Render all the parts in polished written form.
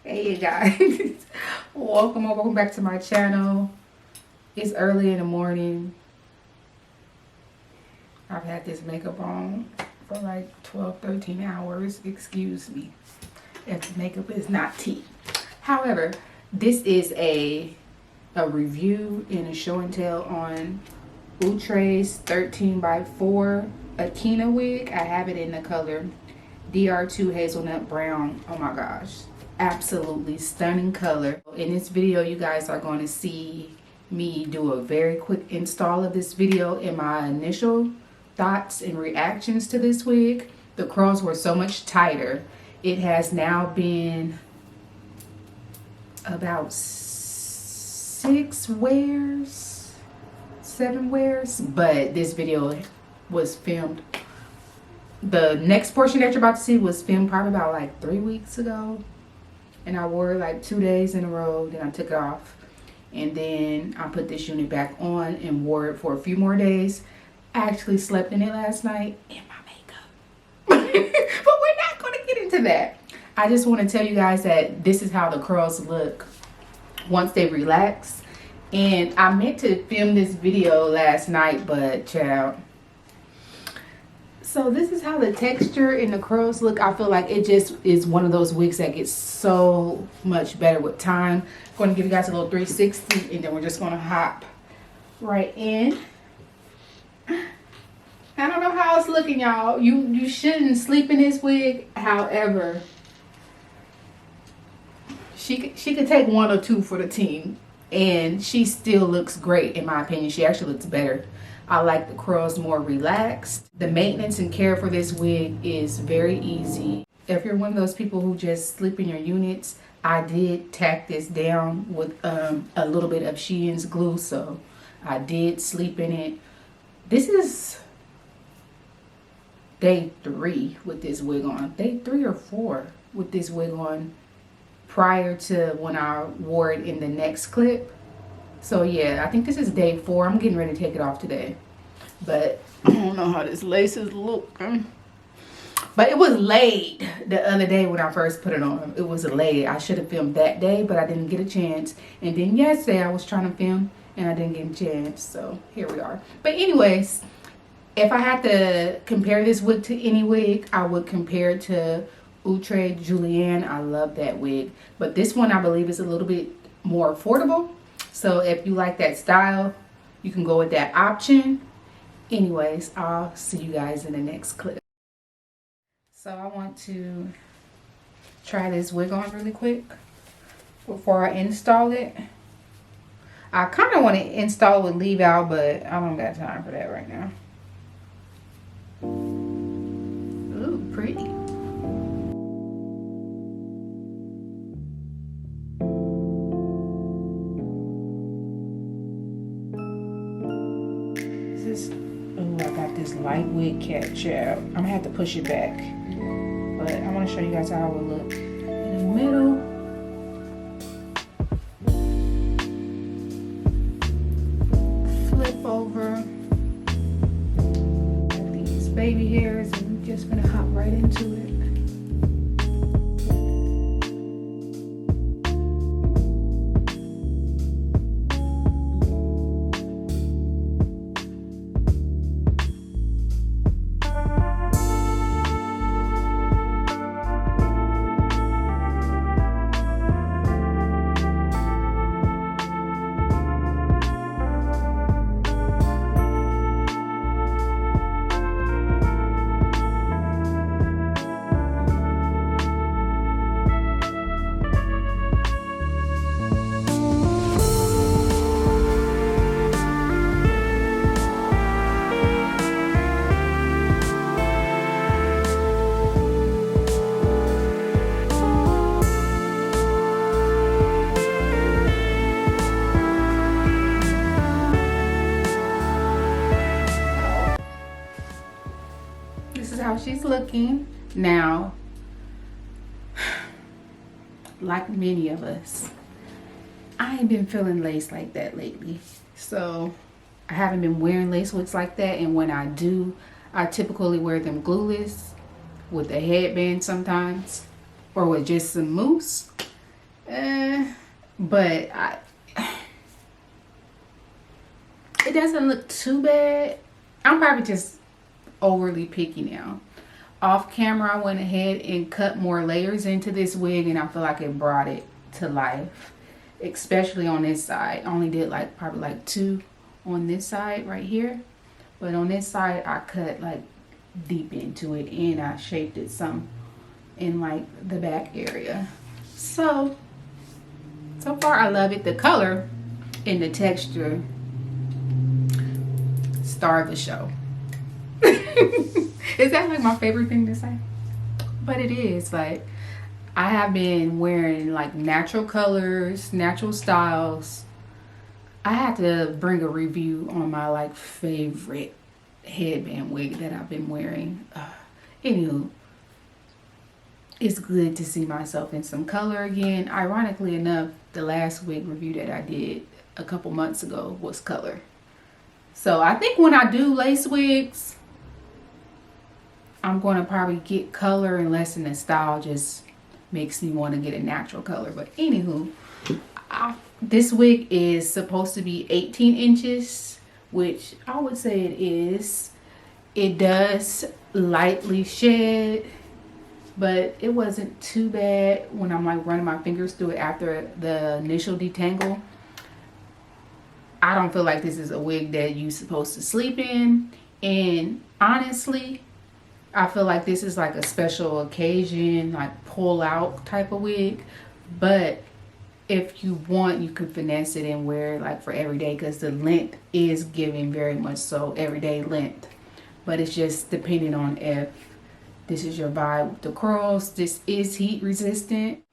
Hey guys, welcome back to my channel. It's early in the morning. I've had this makeup on for like 12-13 hours. Excuse me if makeup is not tea. However, this is a review and a show and tell on Outre's 13x4 Akina wig. I have it in the color DR2 Hazelnut Brown. Oh my gosh, absolutely stunning color. In this video, you guys are going to see me do a very quick install of this video and my initial thoughts and reactions to this wig. The curls were so much tighter. It has now been about 7 wears, but this video was filmed. The next portion that you're about to see was filmed probably about like 3 weeks ago, and I wore it like 2 days in a row. Then I took it off, and then I put this unit back on and wore it for a few more days. I actually slept in it last night in my makeup. But we're not going to get into that. I just want to tell you guys that this is how the curls look once they relax. And I meant to film this video last night, but child. So this is how the texture and the curls look. I feel like it just is one of those wigs that gets so much better with time. I'm going to give you guys a little 360, and then we're just going to hop right in. I don't know how it's looking, y'all. You shouldn't sleep in this wig. However, she could take 1 or 2 for the team, and she still looks great in my opinion. She actually looks better. I like the curls more relaxed. The maintenance and care for this wig is very easy. If you're one of those people who just sleep in your units, I did tack this down with a little bit of Shein's glue, so I did sleep in it. This is day 3 with this wig on. Day 3 or 4 with this wig on prior to when I wore it in the next clip. So yeah, I think this is day 4. I'm getting ready to take it off today. But I don't know how this lace is looking. But it was laid the other day when I first put it on. It was laid. I should have filmed that day, but I didn't get a chance. And then yesterday I was trying to film and I didn't get a chance. So here we are. But anyways, if I had to compare this wig to any wig, I would compare it to Outre Julienne. I love that wig. But this one I believe is a little bit more affordable. So if you like that style, you can go with that option. Anyways, I'll see you guys in the next clip. So I want to try this wig on really quick before I install it. I kind of want to install with leave out, but I don't got time for that right now. Ooh, pretty. I got this light wig cap, child. I'm gonna have to push it back, but I want to show you guys how it will look in the middle. Flip over. Got these baby hairs, and we're just gonna hop right into it. How she's looking now. Like many of us, I ain't been feeling lace like that lately, so I haven't been wearing lace wigs like that. And when I do, I typically wear them glueless with a headband sometimes, or with just some mousse. But it doesn't look too bad. I'm probably just overly picky now. Off camera, I went ahead and cut more layers into this wig, and I feel like it brought it to life, especially on this side. I only did like probably like 2 on this side right here, but on this side I cut like deep into it, and I shaped it some in like the back area. So far I love it. The color and the texture, star of the show. Is that like my favorite thing to say? But it is. Like, I have been wearing like natural colors, natural styles. I have to bring a review on my like favorite headband wig that I've been wearing. Anywho, it's good to see myself in some color again. Ironically enough, the last wig review that I did a couple months ago was color. So I think when I do lace wigs, I'm going to probably get color unless the style just makes me want to get a natural color. But anywho, this wig is supposed to be 18 inches, which I would say it is. It does lightly shed, but it wasn't too bad when I'm like running my fingers through it after the initial detangle. I don't feel like this is a wig that you're supposed to sleep in. And honestly, I feel like this is like a special occasion, like pull out type of wig. But if you want, you can finesse it and wear it like for every day, because the length is giving very much so everyday length. But it's just depending on if this is your vibe with the curls. This is heat resistant.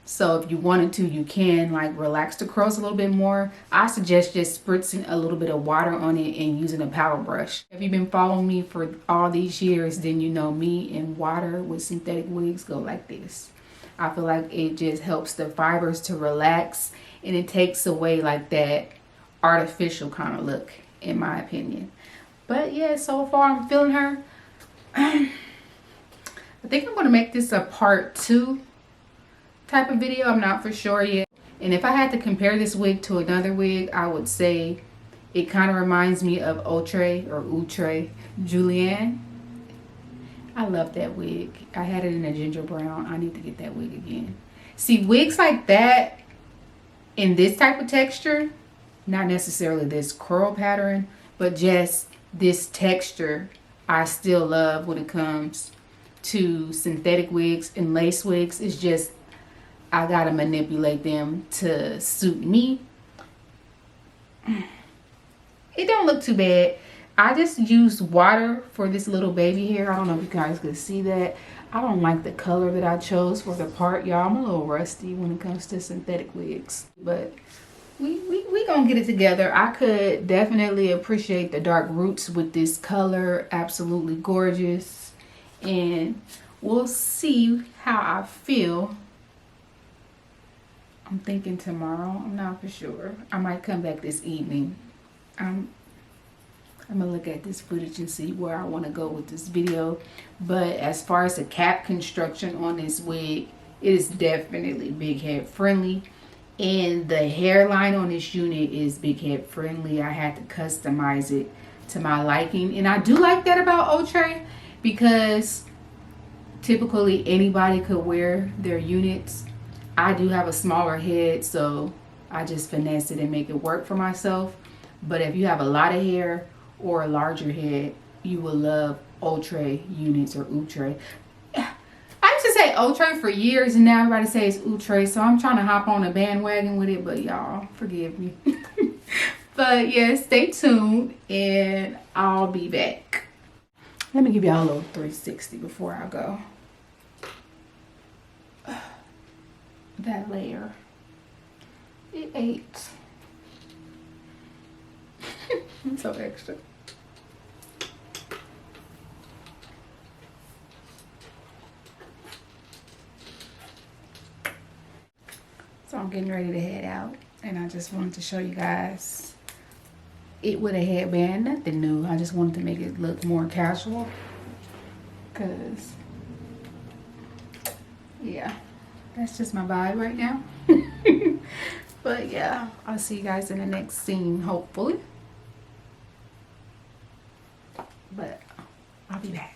So if you wanted to, you can like relax the curls a little bit more. I suggest just spritzing a little bit of water on it and using a paddle brush. If you've been following me for all these years, then you know me and water with synthetic wigs go like this. I feel like it just helps the fibers to relax, and it takes away like that artificial kind of look, in my opinion. But yeah, so far I'm feeling her. I think I'm going to make this a part 2 type of video. I'm not for sure yet. And if I had to compare this wig to another wig, I would say it kind of reminds me of Outre Julienne. I love that wig. I had it in a ginger brown. I need to get that wig again. See, wigs like that in this type of texture, not necessarily this curl pattern, but just this texture, I still love when it comes to synthetic wigs and lace wigs. It's just I gotta manipulate them to suit me. It don't look too bad. I just used water for this little baby hair. I don't know if you guys could see that. I don't like the color that I chose for the part, y'all. I'm a little rusty when it comes to synthetic wigs, but we gonna get it together. I could definitely appreciate the dark roots with this color. Absolutely gorgeous. And we'll see how I feel. I'm thinking tomorrow. I'm not for sure. I might come back this evening. I'm gonna look at this footage and see where I want to go with this video. But as far as the cap construction on this wig, it is definitely big head friendly, and the hairline on this unit is big head friendly. I had to customize it to my liking, and I do like that about Outre, because typically anybody could wear their units. I do have a smaller head, so I just finesse it and make it work for myself. But if you have a lot of hair or a larger head, you will love Outre units or Outre. I used to say Outre for years, and now everybody says Outre, so I'm trying to hop on a bandwagon with it, but y'all forgive me. But yeah, stay tuned and I'll be back. Let me give y'all a little 360 before I go. That layer, it ate. I'm so extra. So I'm getting ready to head out, and I just wanted to show you guys it with a headband. Nothing new. I just wanted to make it look more casual, because yeah, that's just my vibe right now. But yeah, I'll see you guys in the next scene, hopefully. But I'll be back.